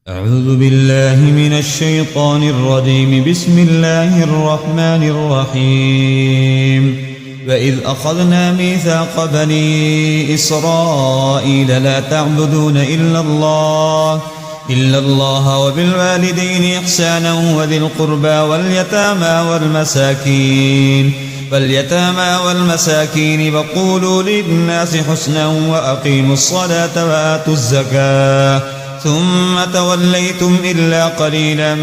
أعوذ بالله من الشيطان الرجيم. بسم الله الرحمن الرحيم. وإذ أخذنا ميثاق بني إسرائيل لا تعبدون إلا الله وبالوالدين إحسانا وذي القربى واليتامى والمساكين وقولوا للناس حسنا وأقيموا الصلاة وآتوا الزكاة ثم توليتم إلا قليلا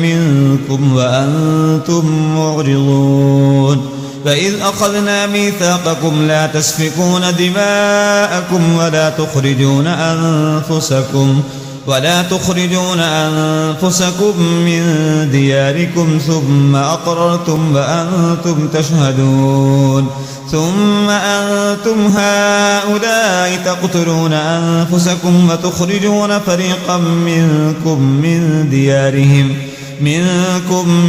منكم وأنتم معرضون. فإذ أخذنا ميثاقكم لا تسفكون دماءكم ولا تخرجون أنفسكم من دياركم ثم أقررتم وأنتم تشهدون. ثم أنتم هؤلاء تقتلون أنفسكم وتخرجون فريقا منكم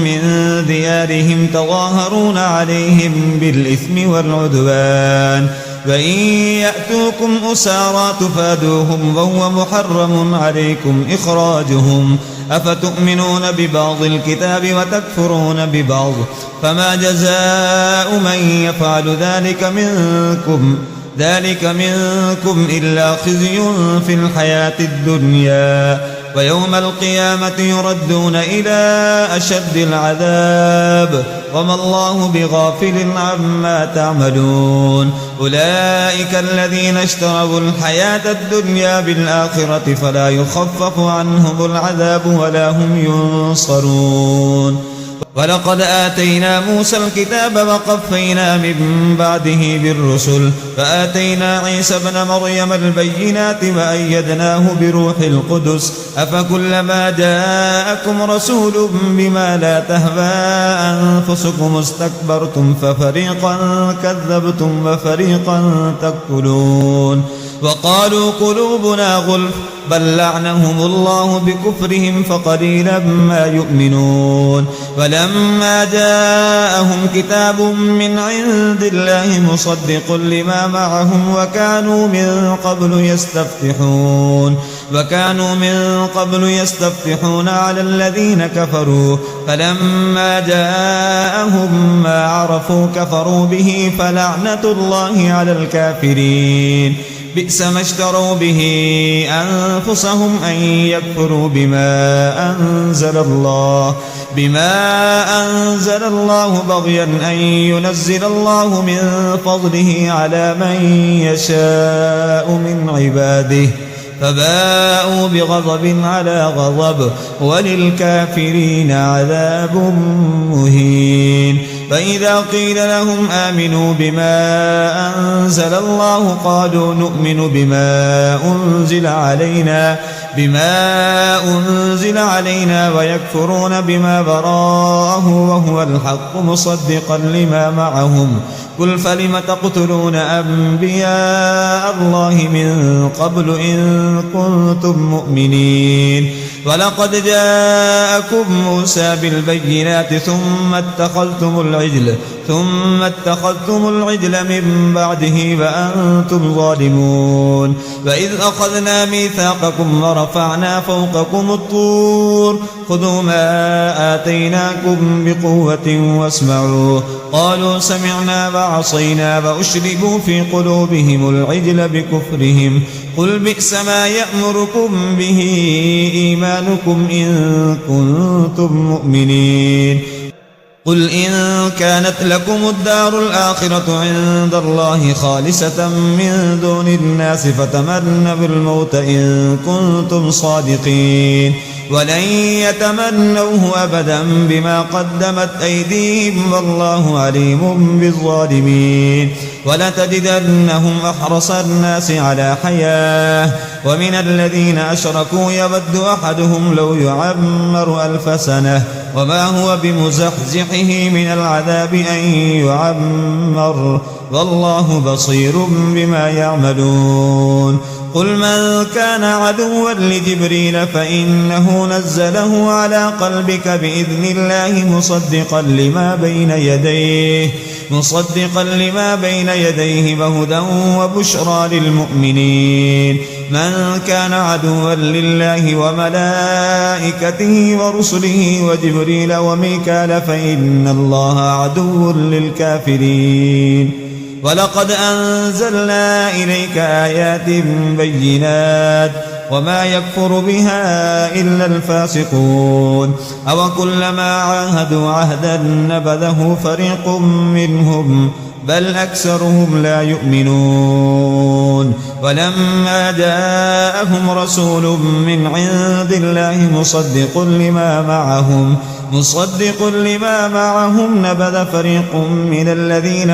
من ديارهم تظاهرون عليهم بالإثم والعدوان وإن يأتوكم أسارى تفادوهم وهو محرم عليكم إخراجهم أفتؤمنون ببعض الكتاب وتكفرون ببعض فما جزاء من يفعل ذلك منكم إلا خزي في الحياة الدنيا ويوم القيامة يردون إلى أشد العذاب وما الله بغافل عما تعملون. أولئك الذين اشتروا الحياة الدنيا بالآخرة فلا يخفف عنهم العذاب ولا هم ينصرون. ولقد آتينا موسى الكتاب وقفينا من بعده بالرسل فآتينا عيسى ابن مريم البينات وأيدناه بروح القدس أفكلما جاءكم رسول بما لا تهوى أنفسكم استكبرتم ففريقا كذبتم وفريقا تقتلون. وقالوا قلوبنا غلف بل لعنهم الله بكفرهم فقليلا ما يؤمنون. ولما جاءهم كتاب من عند الله مصدق لما معهم وكانوا من قبل يستفتحون على الذين كفروا فلما جاءهم ما عرفوا كفروا به فلعنة الله على الكافرين. بئس ما اشتروا به أنفسهم أن يكفروا بما أنزل الله بغيا أن ينزل الله من فضله على من يشاء من عباده فباءوا بغضب على غضب وللكافرين عذاب مهين. فإذا قيل لهم آمنوا بما أنزل الله قالوا نؤمن بما أنزل علينا ويكفرون بما براءه وهو الحق مصدقا لما معهم. قل فلم تقتلون أنبياء الله من قبل إن كنتم مؤمنين. ولقد جاءكم موسى بالبينات ثم اتخذتم العجل من بعده وأنتم ظالمون. وإذ أخذنا ميثاقكم ورفعنا فوقكم الطور خذوا ما آتيناكم بقوة واسمعوا قالوا سمعنا وعصينا وأشربوا في قلوبهم العجل بكفرهم قل بئس ما يأمركم به إيمانكم إن كنتم مؤمنين. قل إن كانت لكم الدار الآخرة عند الله خالصة من دون الناس فتمنوا الموت إن كنتم صادقين ولن يتمنوه أبدا بما قدمت أيديهم والله عليم بالظالمين. ولتجدنهم أحرص الناس على حياة ومن الذين أشركوا يود أحدهم لو يعمر 1000 سنة وما هو بمزحزحه من العذاب أن يعمر والله بصير بما يعملون. قل من كان عدوا لجبريل فإنه نزله على قلبك بإذن الله مصدقا لما بين يديه وهدى وبشرى للمؤمنين. من كان عدوا لله وملائكته ورسله وجبريل وميكال فإن الله عدو للكافرين. ولقد أنزلنا إليك آيات بينات وما يكفر بها إلا الفاسقون. أوكلما عاهدوا عهدا نبذه فريق منهم بل أكثرهم لا يؤمنون. ولما جاءهم رسول من عند الله مصدق لما معهم نبذ فريق من الذين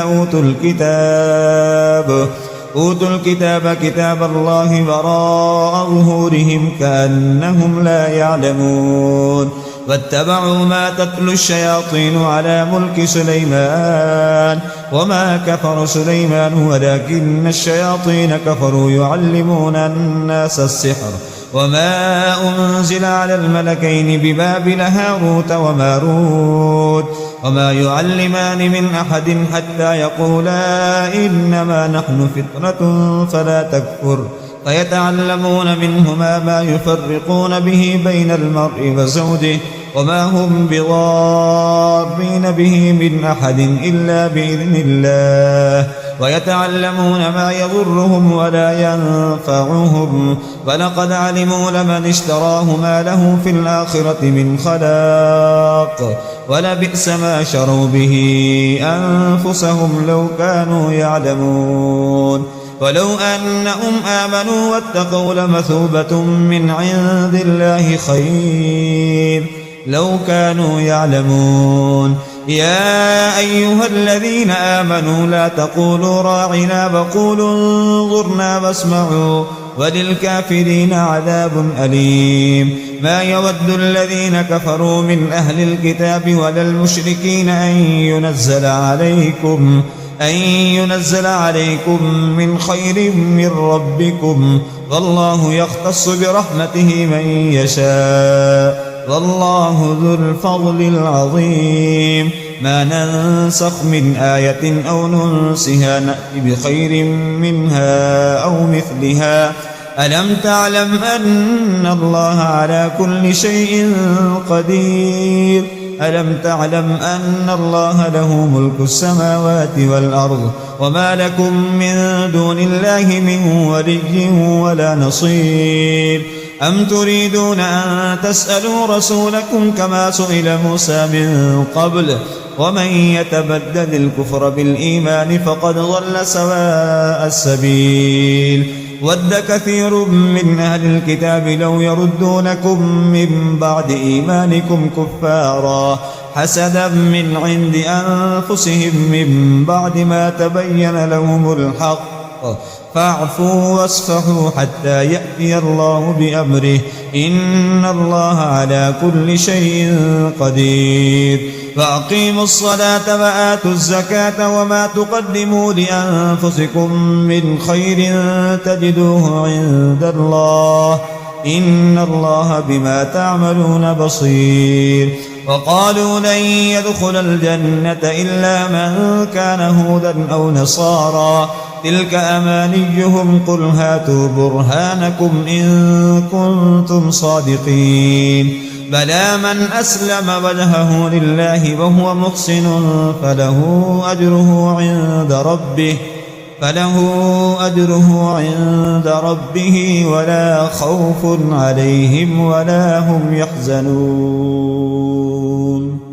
أوتوا الكتاب كتاب الله وراء ظهورهم كأنهم لا يعلمون. واتبعوا ما تتلو الشياطين على ملك سليمان وما كفر سليمان ولكن الشياطين كفروا يعلمون الناس السحر وما أنزل على الملكين ببابل هاروت وماروت وما يعلمان من أحد حتى يقولا إنما نحن فتنة فلا تكفر فيتعلمون منهما ما يفرقون به بين المرء وزوجه وما هم بضارين به من أحد إلا بإذن الله ويتعلمون ما يضرهم ولا ينفعهم ولقد علموا لمن اشتراه ما له في الآخرة من خلاق ولبئس ما شروا به أنفسهم لو كانوا يعلمون. ولو أنهم آمنوا واتقوا لمثوبة من عند الله خير لو كانوا يعلمون. يا أيها الذين آمنوا لا تقولوا راعنا وقولوا انظرنا واسمعوا وللكافرين عذاب أليم. ما يود الذين كفروا من أهل الكتاب ولا المشركين أن ينزل عليكم من خير من ربكم والله يختص برحمته من يشاء والله ذو الفضل العظيم. ما ننسخ من آية أو ننسها نأتي بخير منها أو مثلها. ألم تعلم أن الله على كل شيء قدير. ألم تعلم أن الله له ملك السماوات والأرض وما لكم من دون الله من ولي ولا نصير. أم تريدون أن تسألوا رسولكم كما سئل موسى من قبل ومن يتبدل الكفر بالإيمان فقد ضل سواء السبيل. ود كثير من أهل الكتاب لو يردونكم من بعد إيمانكم كفارا حسدا من عند أنفسهم من بعد ما تبين لهم الحق فاعفوا واصفحوا حتى يأتي الله بأمره إن الله على كل شيء قدير. فأقيموا الصلاة وآتوا الزكاة وما تقدموا لأنفسكم من خير تجدوه عند الله إن الله بما تعملون بصير. وقالوا لن يدخل الجنة إلا من كان هودا أو نصارى تلك أمانيهم قل هاتوا برهانكم إن كنتم صادقين. بلى من أسلم وجهه لله وهو محسن فله أجره عند ربه ولا خوف عليهم ولا هم يحزنون.